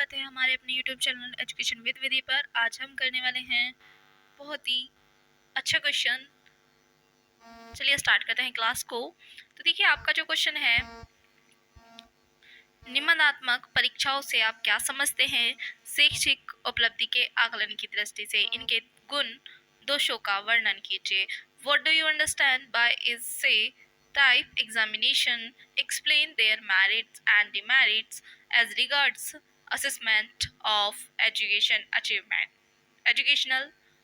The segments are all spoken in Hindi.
स्वागत है हमारे अपने YouTube चैनल एजुकेशन विद विधि पर। आज हम करने वाले हैं बहुत ही अच्छा क्वेश्चन। चलिए स्टार्ट करते हैं क्लास को। तो देखिए, आपका जो क्वेश्चन है, निम्नात्मक परीक्षाओं से आप क्या समझते हैं? शैक्षिक उपलब्धि के आकलन की दृष्टि से इनके गुण दोषों का वर्णन कीजिए। What do you understand by is say type examination? Explain their merits and demerits as regards assessment of educational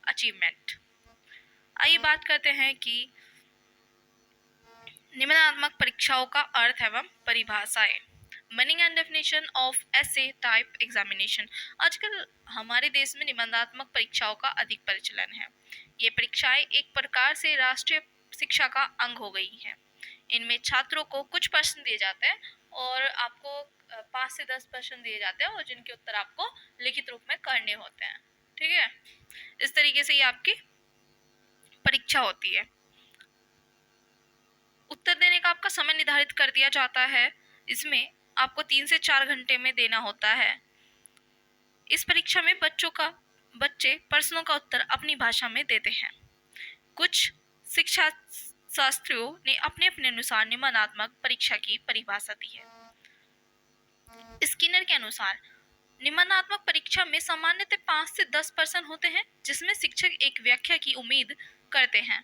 achievement। आइए बात करते हैं कि निम्नात्मक परीक्षाओं का अर्थ एवं परिभाषाएं। Meaning and definition of essay type examination. आजकल हमारे देश में निबंधात्मक परीक्षाओं का अधिक प्रचलन है। ये परीक्षाएं एक प्रकार से राष्ट्रीय शिक्षा का अंग हो गई हैं। इनमें छात्रों को कुछ प्रश्न दिए जाते हैं और आपको 5 से 10 प्रश्न दिए जाते हैं और जिनके उत्तर आपको लिखित रूप में करने होते हैं। ठीक है, इस तरीके से ये आपकी परीक्षा होती है। उत्तर देने का आपका समय निर्धारित कर दिया जाता है। इसमें आपको 3 से 4 घंटे में देना होता है। इस परीक्षा में बच्चे प्रश्नों का उत्तर अपनी भाषा में देते हैं। कुछ शिक्षा शास्त्रियों ने अपने अपने अनुसार निम्नात्मक परीक्षा की परिभाषा दी है। स्किनर के अनुसार निम्नात्मक परीक्षा में सामान्यतः 5 से 10 प्रश्न होते हैं, जिसमें शिक्षक एक व्याख्या की उम्मीद करते हैं।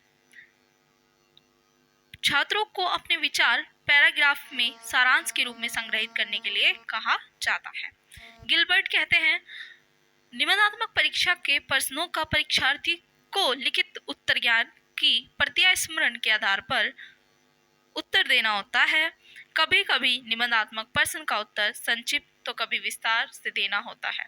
छात्रों को अपने विचार पैराग्राफ में सारांश के रूप में संग्रहित करने के लिए कहा जाता है। गिलबर्ट कहते हैं, निम्नात्मक परीक्षा के प्रश्नों का परीक्षार्थी को लिखित उत्तर ज्ञान की प्रत्याय स्मरण के आधार पर उत्तर देना होता है। कभी कभी निबंधात्मक प्रश्न का उत्तर संक्षिप्त तो कभी विस्तार से देना होता है।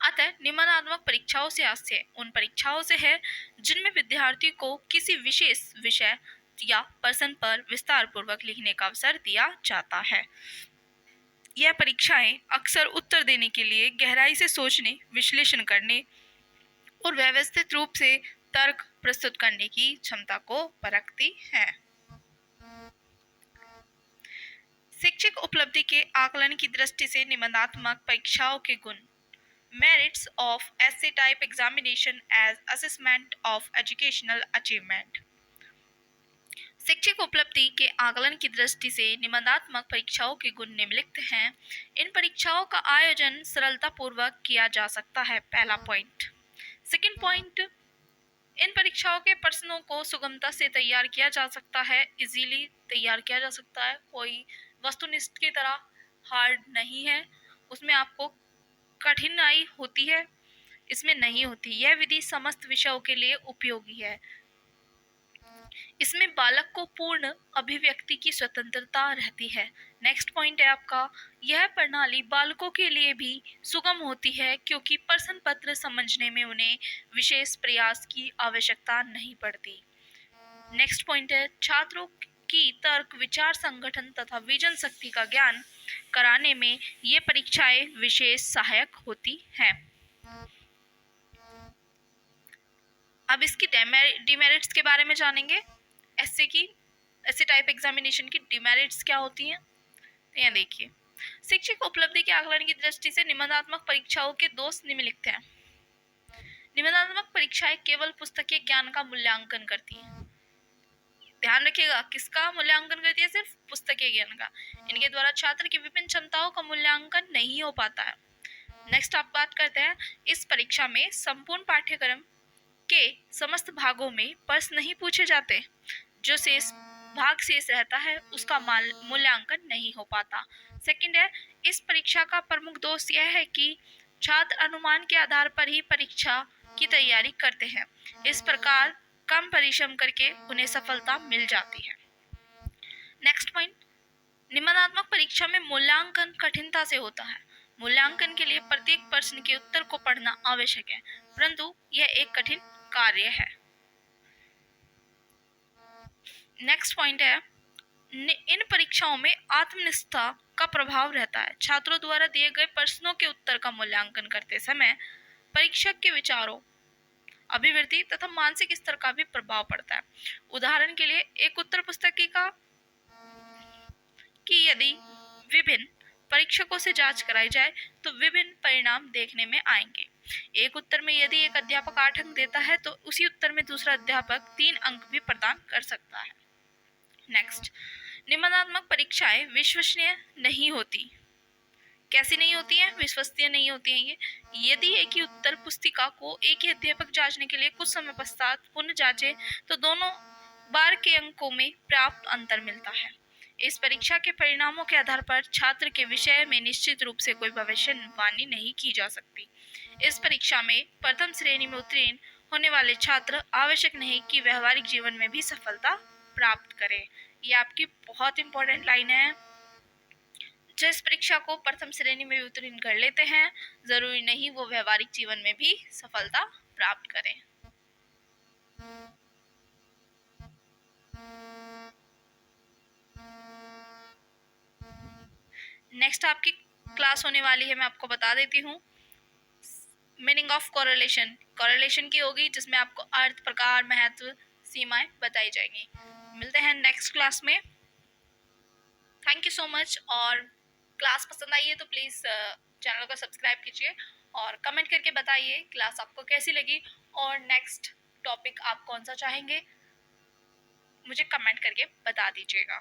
अतः निबंधात्मक परीक्षाओं से आशय उन परीक्षाओं से है जिनमें विद्यार्थी को किसी विशेष विषय या प्रश्न पर विस्तार पूर्वक लिखने का अवसर दिया जाता है। यह परीक्षाएं अक्सर उत्तर देने के लिए गहराई से सोचने, विश्लेषण करने और व्यवस्थित रूप से तर्क प्रस्तुत करने की क्षमता को परखती हैं। शैक्षिक उपलब्धि के आकलन की दृष्टि से निबंधात्मक परीक्षाओं के गुण। Merits of essay type examination as assessment of educational achievement. शैक्षिक उपलब्धि के आकलन की दृष्टि से निबंधात्मक परीक्षाओं के गुण निम्नलिखित हैं। इन परीक्षाओं का आयोजन सरलतापूर्वक किया जा सकता है, पहला पॉइंट। सेकंड पॉइंट, इन परीक्षाओं के प्रश्नों को सुगमता से तैयार किया जा सकता है, इजीली तैयार किया जा सकता है। कोई वस्तुनिष्ठ की तरह हार्ड नहीं है, उसमें आपको कठिनाई होती है, इसमें नहीं होती। यह विधि समस्त विषयों के लिए उपयोगी है। इसमें बालक को पूर्ण अभिव्यक्ति की स्वतंत्रता रहती है। नेक्स्ट पॉइंट है आपका, यह प्रणाली बालकों के लिए भी सुगम होती है क्योंकि प्रश्न पत्र समझने में उन्हें विशेष प्रयास की आवश्यकता नहीं पड़ती। नेक्स्ट पॉइंट है, छात्रों की तर्क, विचार संगठन तथा विजन शक्ति का ज्ञान कराने में ये परीक्षाएं विशेष सहायक होती हैं। अब इसकी डिमेरिट्स के बारे में जानेंगे। ऐसे टाइप एग्जामिनेशन की डिमेरिट्स क्या होती हैं, तो यहाँ देखिए। शैक्षिक उपलब्धि के आकलन की दृष्टि से निबंधात्मक परीक्षाओं के दोष निम्नलिखित हैं। निबंधात्मक परीक्षाएं केवल पुस्तकीय ज्ञान का मूल्यांकन करती हैं। ध्यान रखिएगा, किसका मूल्यांकन करती है? सिर्फ पुस्तकीय ज्ञान का। इनके द्वारा छात्र की विभिन्न क्षमताओं का मूल्यांकन नहीं हो पाता है। नेक्स्ट आप बात करते हैं, इस परीक्षा में संपूर्ण पाठ्यक्रम के समस्त भागों में प्रश्न नहीं पूछे जाते। जो भाग शेष रहता है उसका मूल्यांकन नहीं हो पाता। सेकंड है, इस परीक्षा का प्रमुख दोष यह है कि छात्र अनुमान के आधार पर ही परीक्षा की तैयारी करते हैं। इस प्रकार कम परिश्रम करके उन्हें सफलता मिल जाती है। नेक्स्ट पॉइंट, निबंधात्मक परीक्षा में मूल्यांकन कठिनता से होता है। मूल्यांकन के लिए प्रत्येक प्रश्न के उत्तर को पढ़ना आवश्यक है, परंतु यह एक कठिन कार्य है। नेक्स्ट पॉइंट है, इन परीक्षाओं में आत्मनिष्ठा का प्रभाव रहता है। छात्रों द्वारा दिए गए प्रश्नों के उत्तर का मूल्यांकन करते समय परीक्षक के विचारों, अभिवृत्ति तथा मानसिक स्तर का भी प्रभाव पड़ता है। उदाहरण के लिए, एक उत्तर पुस्तिका की यदि विभिन्न परीक्षकों से जांच कराई जाए तो विभिन्न परिणाम देखने में आएंगे। एक उत्तर में यदि एक अध्यापक 8 अंक देता है तो उसी उत्तर में दूसरा अध्यापक 3 अंक भी प्रदान कर सकता है। नेक्स्ट, निबंधात्मक परीक्षाएं विश्वसनीय नहीं होती। कैसी नहीं होती है? विश्वसनीय नहीं होती हैं ये। यदि एक ही उत्तर पुस्तिका को एक ही अध्यापक जांचने के लिए कुछ समय पश्चात पुनः जांचे तो दोनों बार के अंकों में प्राप्त अंतर मिलता है। इस परीक्षा के परिणामों के आधार पर छात्र के विषय में निश्चित रूप से कोई भविष्यवाणी नहीं की जा सकती। इस परीक्षा में प्रथम श्रेणी में उत्तीर्ण होने वाले छात्र आवश्यक नहीं कि व्यवहारिक जीवन में भी सफलता प्राप्त करें। ये आपकी बहुत इंपॉर्टेंट लाइन है। जिस परीक्षा को प्रथम श्रेणी में भी उत्तीर्ण कर लेते हैं, जरूरी नहीं वो व्यवहारिक जीवन में भी सफलता प्राप्त करें। नेक्स्ट आपकी क्लास होने वाली है, मैं आपको बता देती हूँ। मीनिंग ऑफ कोरिलेशन, कोरिलेशन की होगी जिसमें आपको अर्थ, प्रकार, महत्व, सीमाएं बताई जाएंगी। मिलते हैं नेक्स्ट क्लास में। Thank you so much. और क्लास पसंद आई है तो प्लीज़ चैनल को सब्सक्राइब कीजिए और कमेंट करके बताइए क्लास आपको कैसी लगी और नेक्स्ट टॉपिक आप कौन सा चाहेंगे, मुझे कमेंट करके बता दीजिएगा।